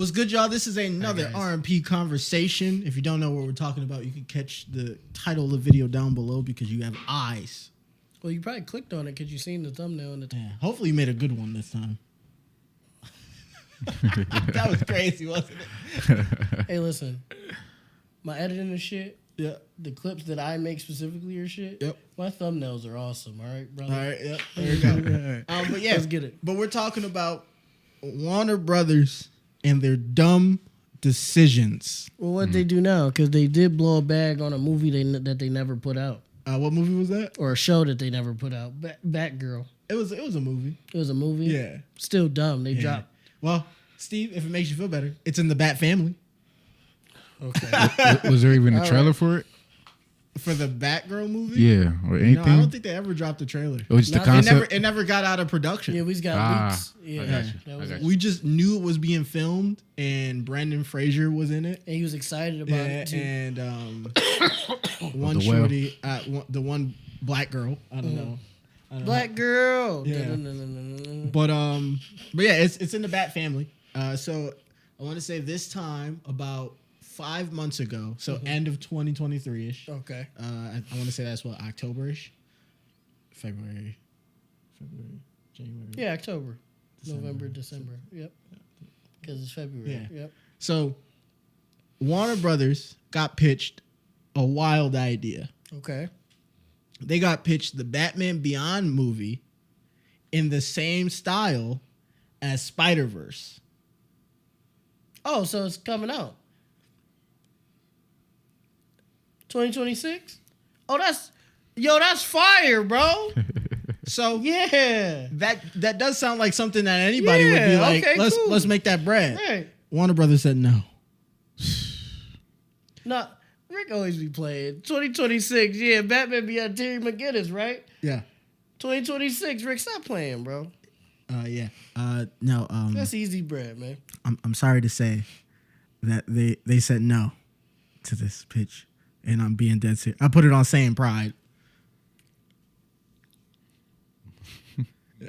What's good, y'all? This is another guys. R&P conversation. If you don't know what we're talking about, you can catch the title of the video down below because you have eyes. Well, you probably clicked on it because you seen the thumbnail in the Yeah, hopefully you made a good one this time. That was crazy, wasn't it? Hey, listen. My editing and shit, Yeah. the clips that I make specifically or shit, Yep. my thumbnails are awesome, all right, brother? All right, yeah. There you go. But yeah, Let's get it. But we're talking about Warner Brothers and their dumb decisions. Well, what they do now, because they did blow a bag on a movie that they never put out. What movie was that? Or a show that they never put out. Batgirl. It was a movie. It was a movie? Yeah. Still dumb. They dropped. Well, Steve, if it makes you feel better, it's in the Bat family. Okay. Was there even a trailer for it? For the Batgirl movie? Yeah, or anything? No, I don't think they ever dropped a trailer. It was just the Not- concept. It never got out of production. Yeah, we just got leaks. Yeah. I got you. That was I it. got you. We just knew it was being filmed, and Brendan Fraser was in it. And he was excited about it, too. And one The whale. shorty, the one black girl. I don't know. Black girl. Yeah. Dun-dun-dun-dun-dun-dun. But yeah, it's in the Bat family. So I want to say this time about 5 months ago, so end of 2023 ish. Okay. I want to say that's what, October-ish, February, January. Yeah, October, November, December. Yep. Because it's February. Yeah. Yep. So Warner Brothers got pitched a wild idea. Okay. They got pitched the Batman Beyond movie in the same style as Spider-Verse. Oh, so it's coming out. 2026? Oh, that's fire, bro. So Yeah. that does sound like something that anybody would be Yeah, like, okay, cool. let's make that bread. Right. Warner Brothers said no. No, Rick always be playing. 2026, yeah, Batman Beyond Terry McGinnis, right? Yeah. 2026, Rick, stop playing, bro. Yeah. No. That's easy bread, man. I'm sorry to say that they said no to this pitch, and I'm being dead serious. I put it on saying pride.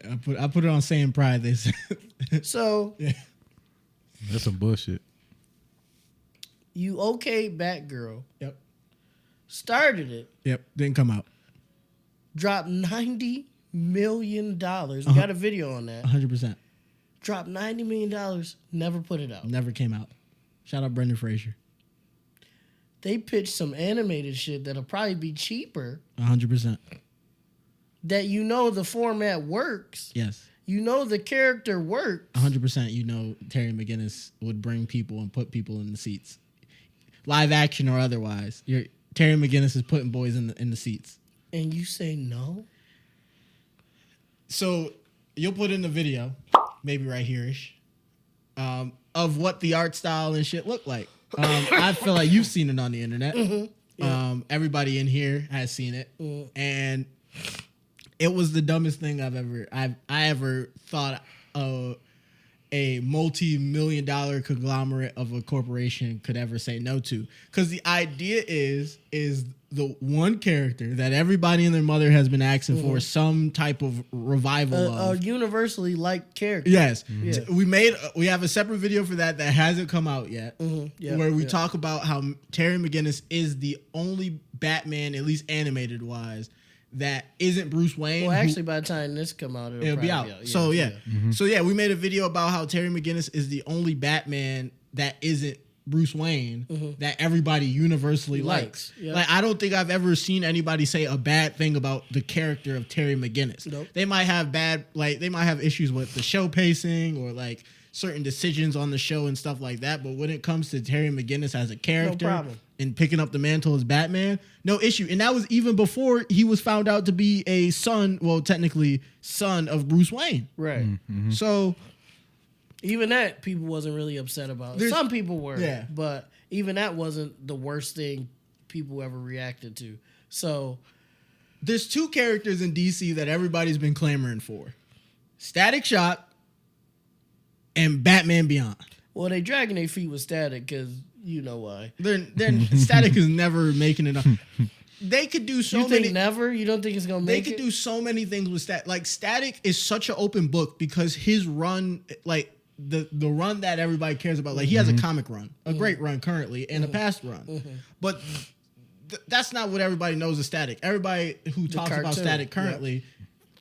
I put it on saying pride. They said. So, Yeah. That's some bullshit. you okayed Batgirl, Yep. started it, Yep. Didn't come out. dropped $90 million. We got a video on that. 100%. Dropped $90 million, never put it out. Never came out. Shout out Brendan Fraser. They pitched some animated shit that'll probably be cheaper, 100%. that you know the format works. Yes. You know the character works. 100%. You know Terry McGinnis would bring people and put people in the seats, live action or otherwise. Terry McGinnis is putting boys in the seats. And you say no? So you'll put in the video, maybe right here-ish, of what the art style and shit look like. I feel like you've seen it on the internet. Yeah. Everybody in here has seen it, and it was the dumbest thing I ever thought a multi-million-dollar conglomerate of a corporation could ever say no to. Because the idea is the one character that everybody and their mother has been asking for some type of revival A of. universally liked character. Yes. Yeah. We have a separate video for that hasn't come out yet. Yeah, Where we yeah. talk about how Terry McGinnis is the only Batman, at least animated wise, that isn't Bruce Wayne. Well, who- actually, by the time this come out, it'll It'll be probably out. So yeah. Mm-hmm. So yeah, we made a video about how Terry McGinnis is the only Batman that isn't Bruce Wayne that everybody universally likes. Yep. Like, I don't think I've ever seen anybody say a bad thing about the character of Terry McGinnis. Nope. They might have they might have issues with the show pacing or like certain decisions on the show and stuff like that. But when it comes to Terry McGinnis as a character problem. and picking up the mantle as Batman, no issue. And that was even before he was found out to be a son, well, technically son of Bruce Wayne. Right. So Even that, people wasn't really upset about. There's- Some people were. Yeah. But even that wasn't the worst thing people ever reacted to. So, there's two characters in DC that everybody's been clamoring for: Static Shock and Batman Beyond. well, they dragging their feet with Static because you know why. They're Static is never making it up. They could do so You think many. never? You don't think it's gonna They make could it? do so many things with Static. Like, Static is such an open book because his run, like the run that everybody cares about. Like he has a comic run, a great run currently, and a past run, but that's not what everybody knows is Static. Everybody who talks about Static currently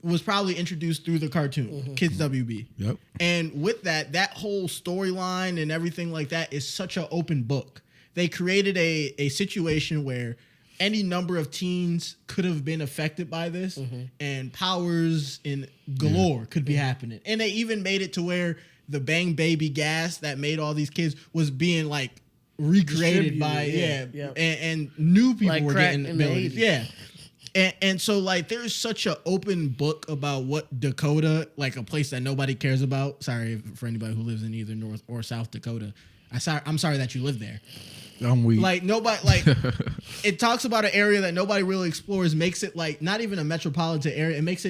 was probably introduced through the cartoon, Kids WB. Yep. And with that whole storyline and everything like that is such an open book. They created a situation where any number of teens could have been affected by this, and powers in galore could be happening. And they even made it to where the Bang Baby gas that made all these kids was being like recreated by and new people like were getting in the abilities. 80s. Yeah. And so like there's such an open book about what Dakota, like a place that nobody cares about. Sorry for anybody who lives in either North or South Dakota. I'm sorry that you live there. I'm weak. Like nobody, like it talks about an area that nobody really explores, makes it like not even a metropolitan area. It makes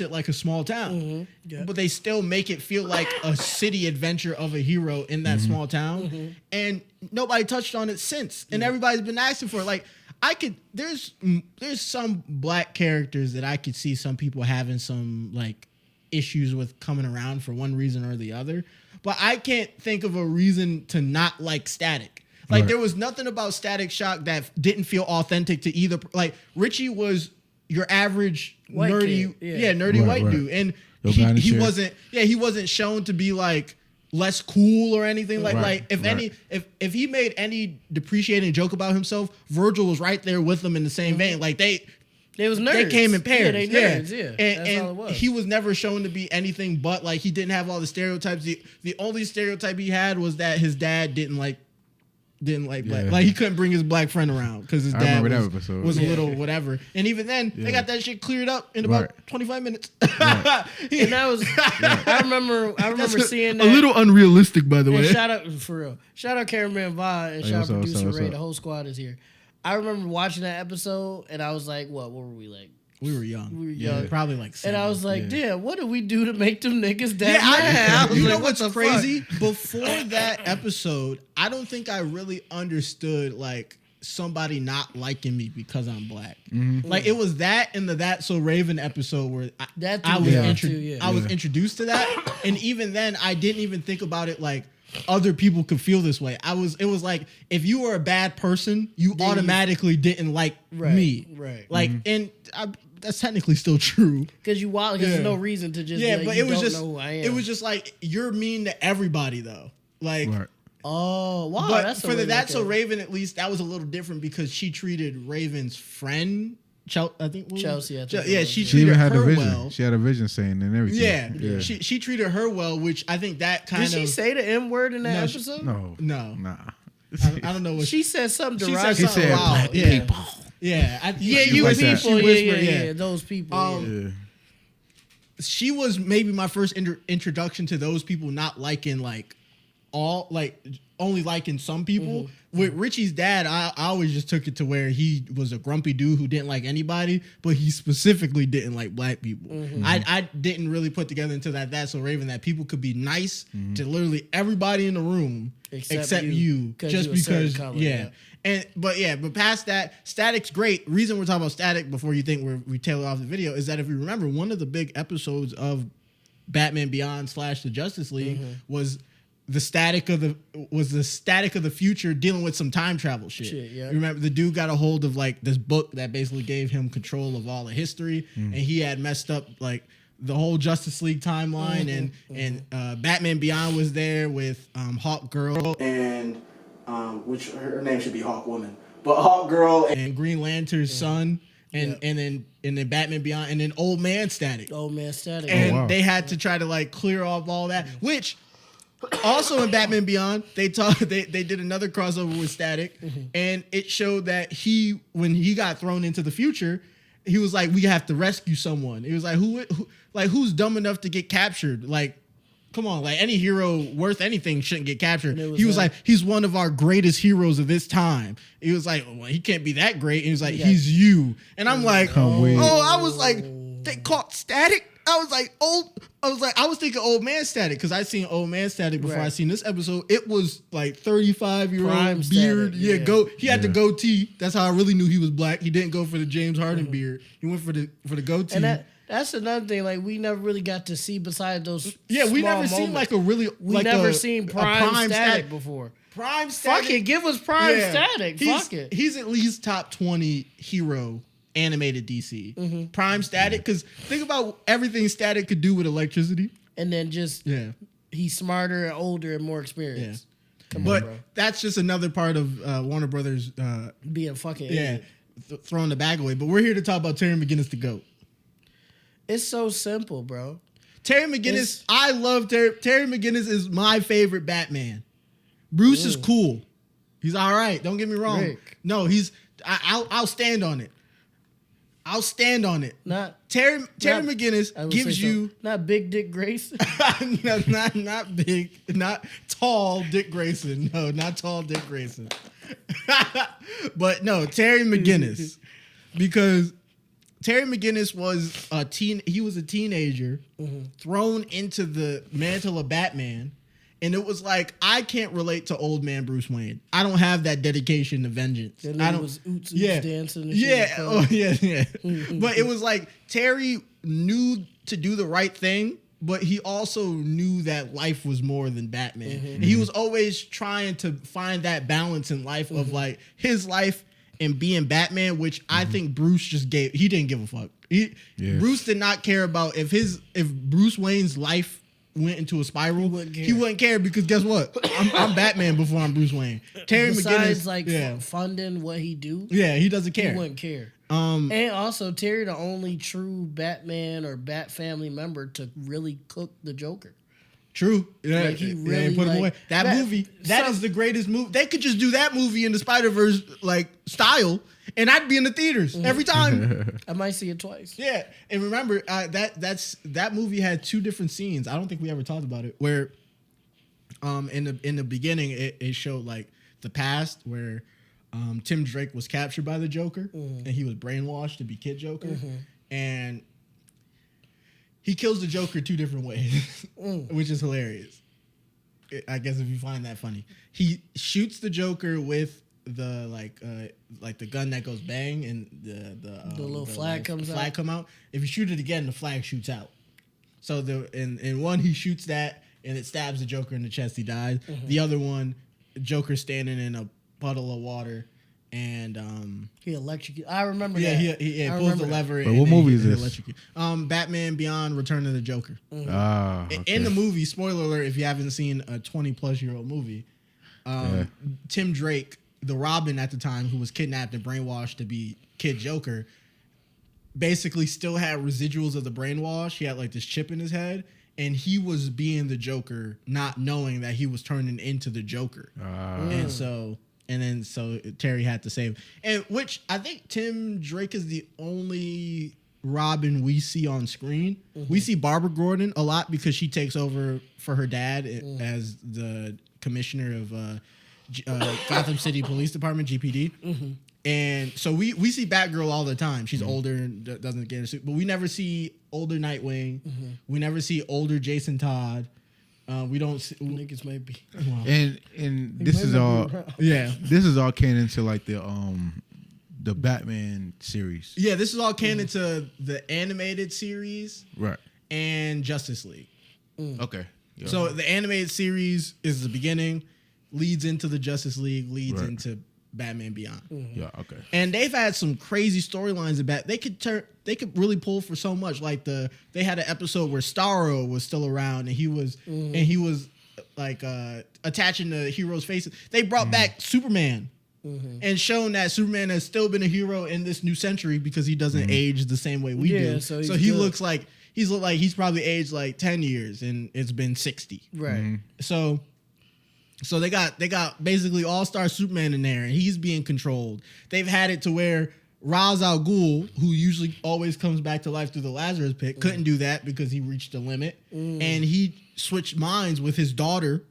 it like a small town, but they still make it feel like a city adventure of a hero in that small town, and nobody touched on it since. And everybody's been asking for it. Like there's some black characters that I could see some people having some like issues with coming around for one reason or the other, but I can't think of a reason to not like Static. Like there was nothing about Static Shock that didn't feel authentic to either. Like Richie was your average White nerdy, kid, nerdy white dude, and he wasn't shown to be like less cool or anything like if he made any depreciating joke about himself, Virgil was right there with him in the same vein. Like they was nerds. They came in pairs. Yeah, they nerds. Yeah, and that's all it was. He was never shown to be anything but like he didn't have all the stereotypes. The only stereotype he had was that his dad didn't like black. Like he couldn't bring his black friend around because his dad was a little whatever. And even then, they got that shit cleared up in about 25 minutes. And that was I remember seeing that. A little unrealistic, by the way. Shout out for real. Shout out cameraman Vi and shout out producer Ray. The whole squad is here. I remember watching that episode and I was like, what were we like? We were young. Probably like 7. And I was like, damn, what did we do to make them niggas that mad? You know what's crazy? Before that episode, I don't think I really understood like somebody not liking me because I'm black. Like it was that in the That So Raven episode where I was introduced to that. And even then I didn't even think about it like other people could feel this way. It was like if you were a bad person, you automatically didn't like me. Right. Like that's technically still true. Because you wild, because there's no reason to just be like, but you it was don't just know who I am. it was just like you're mean to everybody though. Like oh wow. But that's for That's So Raven, at least that was a little different because she treated Raven's friend Chelsea. She even had her a vision. well. She had a vision saying and everything. Yeah. She treated her well, which I think that kind of. Did she say the M word in that episode? No. Nah. I don't know what she said. Something she derogatory. said. Wow. People. Yeah. You like people. That. Yeah. Those people. She was maybe my first introduction to those people not liking like all like only liking some people. With Richie's dad, I always just took it to where he was a grumpy dude who didn't like anybody, but he specifically didn't like black people. I didn't really put together until That's So Raven that people could be nice to literally everybody in the room except you just because color, But past that, Static's great. Reason we're talking about Static before you think we tailor off the video is that if you remember, one of the big episodes of Batman Beyond / the Justice League was the static of the future dealing with some time travel shit. Remember the dude got a hold of like this book that basically gave him control of all the history, and he had messed up like the whole Justice League timeline, and Batman Beyond was there with Hawk Girl and which her name should be Hawk Woman, but Hawk Girl and Green Lantern's son. And then Batman Beyond and then Old Man Static. And they had to try to like clear off all that, which also in Batman Beyond, they did another crossover with Static, and it showed that when he got thrown into the future, he was like, we have to rescue someone. He was like, who's dumb enough to get captured? Like, come on, like any hero worth anything shouldn't get captured. He was like, he's one of our greatest heroes of this time. He was like, well, he can't be that great. And he was like, he's you. And I'm like, I was like, they caught Static. I was thinking Old Man Static because I seen Old Man Static before I seen this episode. It was like 35-year-old beard. He had the goatee. That's how I really knew he was black. He didn't go for the James Harden beard. He went for the goatee. That's another thing. Like we never really got to see besides those. Yeah, we never moments. seen like a really. We like never a, seen a Prime Static before. Prime Static. Fuck it, give us Prime Static. Fuck it. He's at least top 20 hero animated DC. Prime Static, because think about everything Static could do with electricity. And then just he's smarter and older and more experienced. Come on, bro. That's just another part of Warner Brothers being fucking idiot. Throwing the bag away. But we're here to talk about Terry McGinnis, the GOAT. It's so simple, bro. Terry McGinnis, I love Terry. Terry McGinnis is my favorite Batman. Bruce is cool. He's all right. Don't get me wrong. Rick. No, I'll stand on it. I'll stand on it. Terry McGinnis gives you not Big Dick Grayson. not big, not tall Dick Grayson. No, not tall Dick Grayson. But no, Terry McGinnis, because Terry McGinnis was he was a teenager thrown into the mantle of Batman. And it was like, I can't relate to old man Bruce Wayne. I don't have that dedication to vengeance. I don't. Was oots dancing. And shit But it was like Terry knew to do the right thing, but he also knew that life was more than Batman. And he was always trying to find that balance in life of like his life and being Batman, which I think Bruce just he didn't give a fuck. Bruce did not care about if Bruce Wayne's life went into a spiral, he wouldn't care because guess what? I'm Batman before I'm Bruce Wayne. Terry McGinnis, funding what he do. Yeah, he doesn't care. He wouldn't care. And also Terry, the only true Batman or Bat family member to really cook the Joker. True. Yeah, like he really put him away. That movie, that is the greatest movie. They could just do that movie in the Spider-Verse like style, and I'd be in the theaters every time. I might see it twice. Yeah, and remember that movie had two different scenes. I don't think we ever talked about it. Where, in the beginning, it showed like the past where, Tim Drake was captured by the Joker, and he was brainwashed to be Kid Joker, and he kills the Joker two different ways, which is hilarious. I guess if you find that funny, he shoots the Joker with the like the gun that goes bang and the little flag comes out. Flag come out. If you shoot it again, the flag shoots out. So in one he shoots that and it stabs the Joker in the chest. He dies. The other one, Joker standing in a puddle of water. And he electrocutes. I remember that. He pulls the lever. But what movie is this? Batman Beyond: Return of the Joker. Okay. In the movie, spoiler alert, if you haven't seen a 20-plus-year-old movie, Tim Drake, the Robin at the time, who was kidnapped and brainwashed to be Kid Joker, basically still had residuals of the brainwash. He had like this chip in his head, and he was being the Joker, not knowing that he was turning into the Joker. And so Terry had to save him. And which I think Tim Drake is the only Robin we see on screen. We see Barbara Gordon a lot because she takes over for her dad as the commissioner of Gotham City Police Department, GPD. And so we see Batgirl all the time. She's older and doesn't get a suit. But we never see older Nightwing. We never see older Jason Todd. We don't see, niggas might be. Wow. And this is all this is all canon to like the Batman series. Yeah, this is all canon to the animated series. Right. And Justice League. Okay. Yeah. So the animated series is the beginning, leads into the Justice League, leads into Batman Beyond. Yeah, okay. And they've had some crazy storylines about they could really pull for so much. Like they had an episode where Starro was still around and he was like attaching the heroes' faces. They brought back Superman and shown that Superman has still been a hero in this new century because he doesn't age the same way we do. So he looks like he's probably aged like 10 years and it's been 60. Right. So they got basically all-star Superman in there, and he's being controlled. They've had it to where Ra's al Ghul, who usually always comes back to life through the Lazarus Pit, couldn't do that because he reached a limit, and he switched minds with his daughter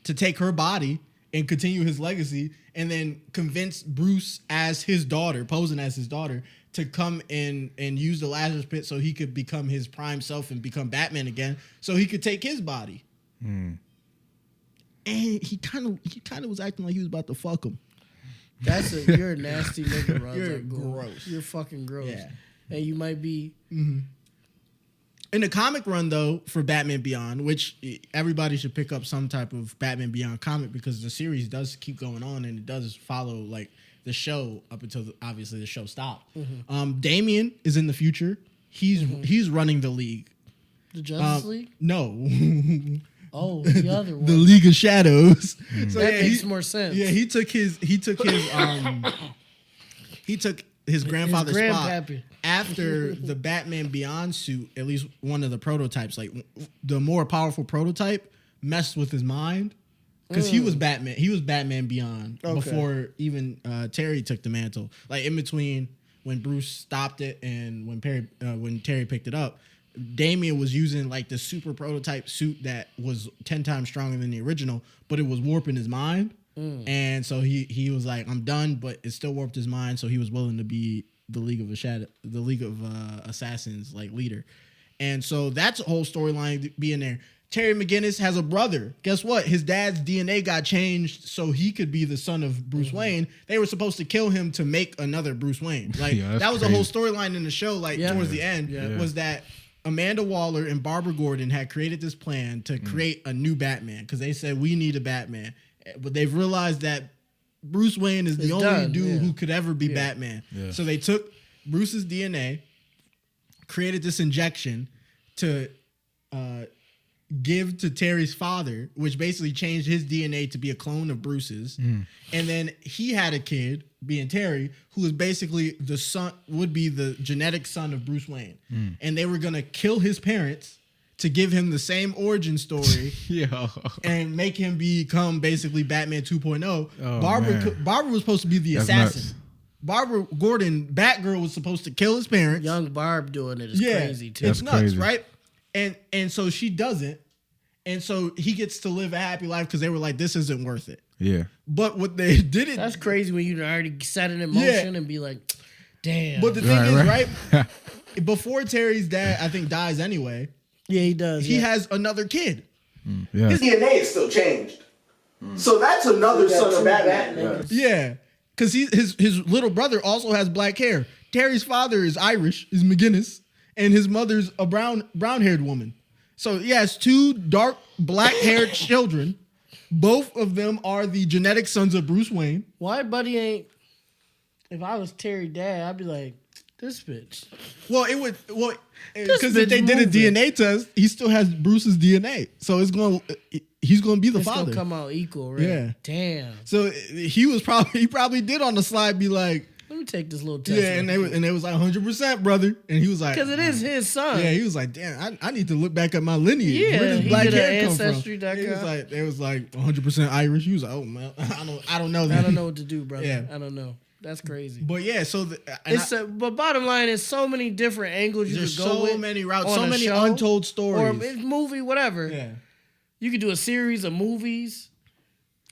to take her body and continue his legacy, and then convince Bruce as his daughter, posing as his daughter, to come in and use the Lazarus Pit so he could become his prime self and become Batman again, so he could take his body. And he kind of was acting like he was about to fuck him. You're a nasty nigga, bro. You're gross. You're fucking gross. Yeah. And you might be In the comic run, though, for Batman Beyond, which everybody should pick up some type of Batman Beyond comic because the series does keep going on and it does follow like the show up until obviously the show stopped. Damian is in the future. He's running the league. The Justice League? No. Oh, the other one. The League of Shadows. So that makes more sense. Yeah, he took his grandfather's spot after the Batman Beyond suit. At least one of the prototypes, like the more powerful prototype, messed with his mind because he was Batman. He was Batman Beyond before even Terry took the mantle. Like in between when Bruce stopped it and when Terry picked it up. Damian was using like the super prototype suit that was 10 times stronger than the original, but it was warping his mind. And so he was like, I'm done, but it still warped his mind. So he was willing to be the League of Assassins like leader. And so that's a whole storyline being there. Terry McGinnis has a brother. Guess what? His dad's DNA got changed so he could be the son of Bruce Wayne. They were supposed to kill him to make another Bruce Wayne. Like that was crazy. A whole storyline in the show. Like towards the end was that Amanda Waller and Barbara Gordon had created this plan to create a new Batman because they said we need a Batman, but they've realized that Bruce Wayne is the only dude who could ever be Batman. Yeah. So they took Bruce's DNA, created this injection to give to Terry's father, which basically changed his DNA to be a clone of Bruce's. And then he had a kid, being Terry, who is basically the son, would be the genetic son of Bruce Wayne. And they were going to kill his parents to give him the same origin story and make him become basically Batman 2.0. Barbara was supposed to be the assassin. Nuts. Barbara Gordon, Batgirl, was supposed to kill his parents. Young Barb doing it is crazy too. It's nuts, crazy. Right? And so she doesn't. And so he gets to live a happy life because they were like, this isn't worth it. Yeah. But what they didn't... That's crazy when you already set it in motion and be like, damn. But the thing is, right? Before Terry's dad, I think, dies anyway. Yeah, he does. He has another kid. His DNA is still changed. So that's another son of Batman. Yeah. Because his little brother also has black hair. Terry's father is Irish, is McGinnis, and his mother's a brown-haired woman. So he has two dark black-haired children. Both of them are the genetic sons of Bruce Wayne. Why Buddy ain't... If I was Terry's dad, I'd be like, this bitch. Well, it would... Well, because if they did a DNA test, he still has Bruce's DNA. So he's going to be the father. It's going to come out equal, right? Yeah. Damn. So he probably did on the slide be like... Let me take this little test. Yeah, and they was like 100%, brother. And he was like, because it is his son. Yeah, he was like, damn, I need to look back at my lineage. Yeah, where does black hair come from? It was like 100% Irish. He was like, oh man, I don't know that. I don't know what to do, brother. Yeah. I don't know. That's crazy. But yeah, so but bottom line is so many different angles you could go with. So many routes, so many untold stories, or movie, whatever. Yeah, you could do a series of movies.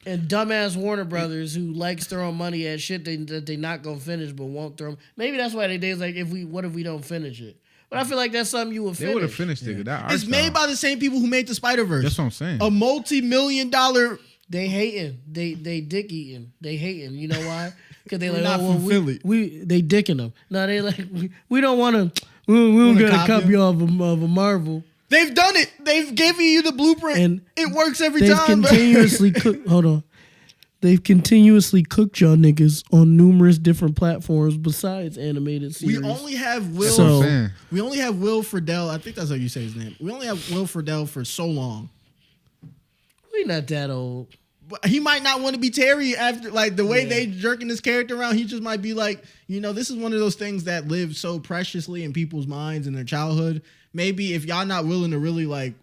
And dumbass Warner Brothers who likes throwing money at shit that they not gonna finish but won't throw. Maybe that's why they did like what if we don't finish it? But I feel like that's something you would finish. They would have finished it. It's made by the same people who made the Spider-Verse. That's what I'm saying. A multi-million-dollar. They hating. They dick eating. They hating. You know why? Because they like, not from Philly. They dicking them. No, they like we don't want to. We don't got a copy of a Marvel. They've done it. They've given you the blueprint. And it works every time. They've continuously hold on. They've continuously cooked y'all niggas on numerous different platforms besides animated series. We only have Will. We only have Will Friedle. I think that's how you say his name. We only have Will Friedle for so long. We not that old. But he might not want to be Terry after like the way they jerking this character around. He just might be like, this is one of those things that live so preciously in people's minds in their childhood. Maybe if y'all not willing to really like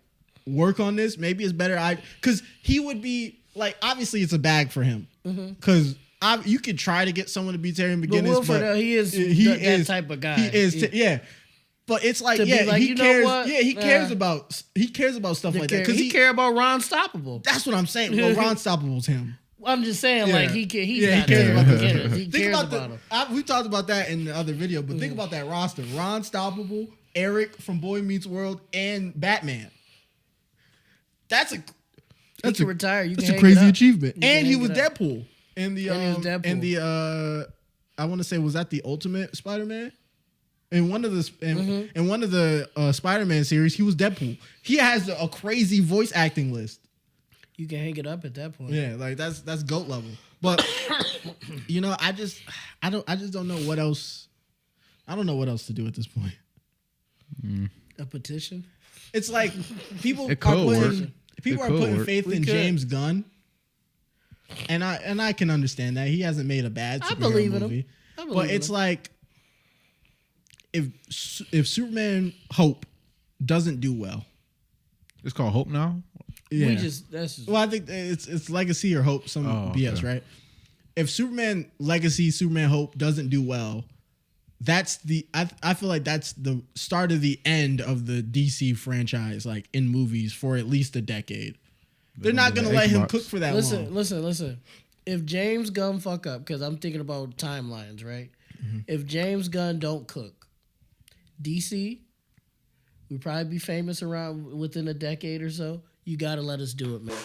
work on this, maybe it's better. Because he would be like, obviously it's a bag for him. Because you could try to get someone to be Terry McGinnis, but he is that type of guy. He is, But it's like, he cares. Yeah, he cares about stuff like that. Because he cares about Ron Stoppable. That's what I'm saying. Well, Ron Stoppable's him. I'm just saying, like he cares about the McGinnis. He cares about him. We talked about that in the other video, but think about that roster: Ron Stoppable, Eric from Boy Meets World, and Batman. That's a crazy achievement. And he was Deadpool in the I want to say, was that the Ultimate Spider-Man? In one of the Spider-Man series, he was Deadpool. He has a crazy voice acting list. You can hang it up at that point. Yeah, like that's GOAT level. But you know, I just don't know what else. I don't know what else to do at this point. A petition. It's like people are work. putting faith in James Gunn, and I can understand that he hasn't made a bad superhero movie. But it's like if Superman Hope doesn't do well, it's called Hope now. Yeah. Well, I think it's Legacy or Hope, some BS, right? If Superman Legacy, Superman Hope doesn't do well, I feel like that's the start of the end of the DC franchise, like in movies for at least a decade. They're not gonna let him cook for that long. Listen. If James Gunn fuck up, because I'm thinking about timelines, right? Mm-hmm. If James Gunn don't cook, DC, we'd probably be famous around within a decade or so. You gotta let us do it, man.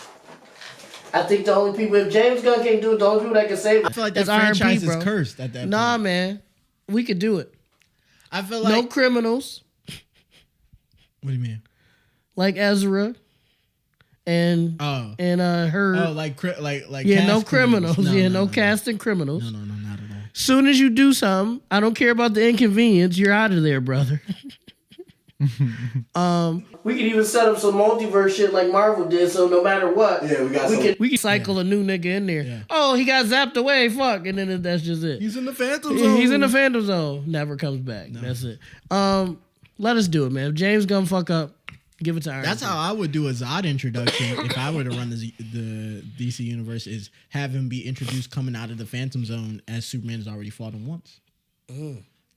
I think the only people, if James Gunn can't do it, the only people that can save it, I feel like that franchise is cursed at that point. Nah, man. We could do it. I feel like no criminals. What do you mean? Like Ezra and her. Oh, like yeah, no criminals. No casting criminals. No, not at all. Soon as you do something, I don't care about the inconvenience. You're out of there, brother. We could even set up some multiverse shit like Marvel did. So no matter what, we could cycle a new nigga in there. Yeah. Oh, he got zapped away. Fuck, and then that's just it. He's in the Phantom Zone. He's in the Phantom Zone. Never comes back. No. That's it. Let us do it, man. If James Gunn fuck up, give it to Iron. That's how I would do a Zod introduction if I were to run the DC universe. Is have him be introduced coming out of the Phantom Zone as Superman has already fought him once.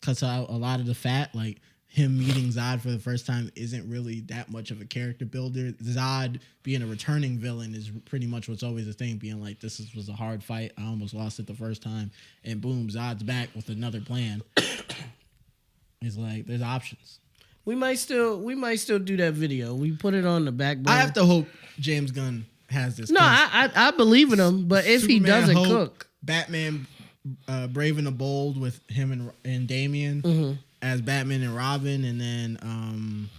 Cuts out a lot of the fat, like. Him meeting Zod for the first time isn't really that much of a character builder. Zod being a returning villain is pretty much what's always a thing, being like, this was a hard fight. I almost lost it the first time. And boom, Zod's back with another plan. It's like, there's options. We might still do that video. We put it on the back burner. I have to hope James Gunn has this. No, I believe in him, but if Superman, he doesn't cook. Batman Brave and the Bold with him and Damian. Mm-hmm. As Batman and Robin, and then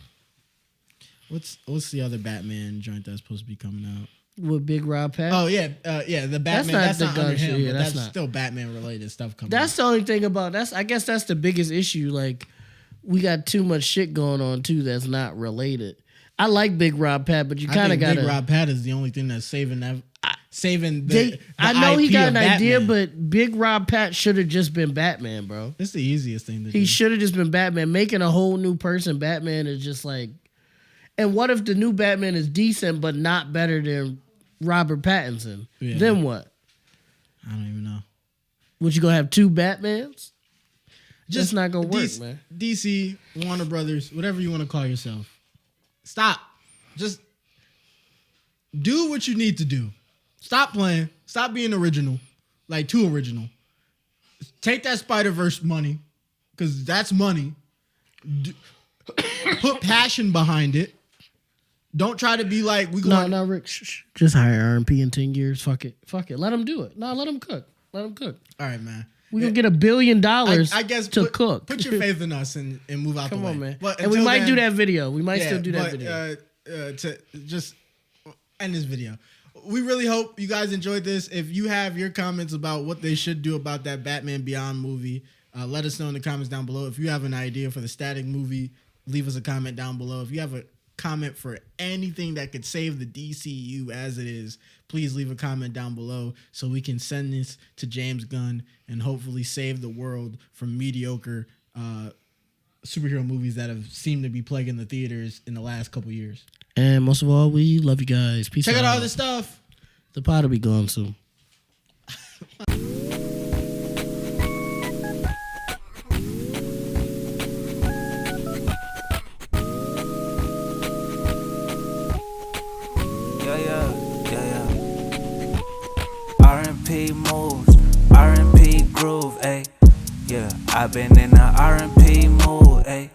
what's the other Batman joint that's supposed to be coming out with Big Rob Pat? Oh yeah, the Batman. That's not under him, but that's still Batman related stuff coming. That's out. The only thing about that's. I guess that's the biggest issue. Like we got too much shit going on too that's not related. I like Big Rob Pat, but you kind of got Big Rob Pat is the only thing that's saving that. I know IP he got an Batman. idea, but Big Rob Pat should have just been Batman, bro. It's the easiest thing to do. He should have just been Batman. Making a whole new person Batman is just like. And what if the new Batman is decent but not better than Robert Pattinson? Yeah. Then what? I don't even know. What, you gonna have two Batmans? Just not gonna work, man. DC, Warner Brothers, whatever you want to call yourself. Stop. Just do what you need to do. Stop playing. Stop being original. Like, too original. Take that Spider-Verse money, because that's money. Put passion behind it. Don't try to be like, we going... No, Rick. Shh. Just hire RMP in 10 years. Fuck it. Let him do it. No, let him cook. All right, man. We're going to get $1 billion I guess to cook. Put your faith in us and move out the way. Come on, man. And we might do that video. We might still do that video. To just end this video. We really hope you guys enjoyed this. If you have your comments about what they should do about that Batman Beyond movie, let us know in the comments down below. If you have an idea for the Static movie, leave us a comment down below. If you have a comment for anything that could save the DCU as it is, please leave a comment down below so we can send this to James Gunn and hopefully save the world from mediocre superhero movies that have seemed to be plaguing the theaters in the last couple years. And most of all, we love you guys. Peace out. Check out all this stuff. The pod will be gone soon. Yeah. R&P moves, R&P groove, ayy. Yeah, I've been in the R&P mood, ayy.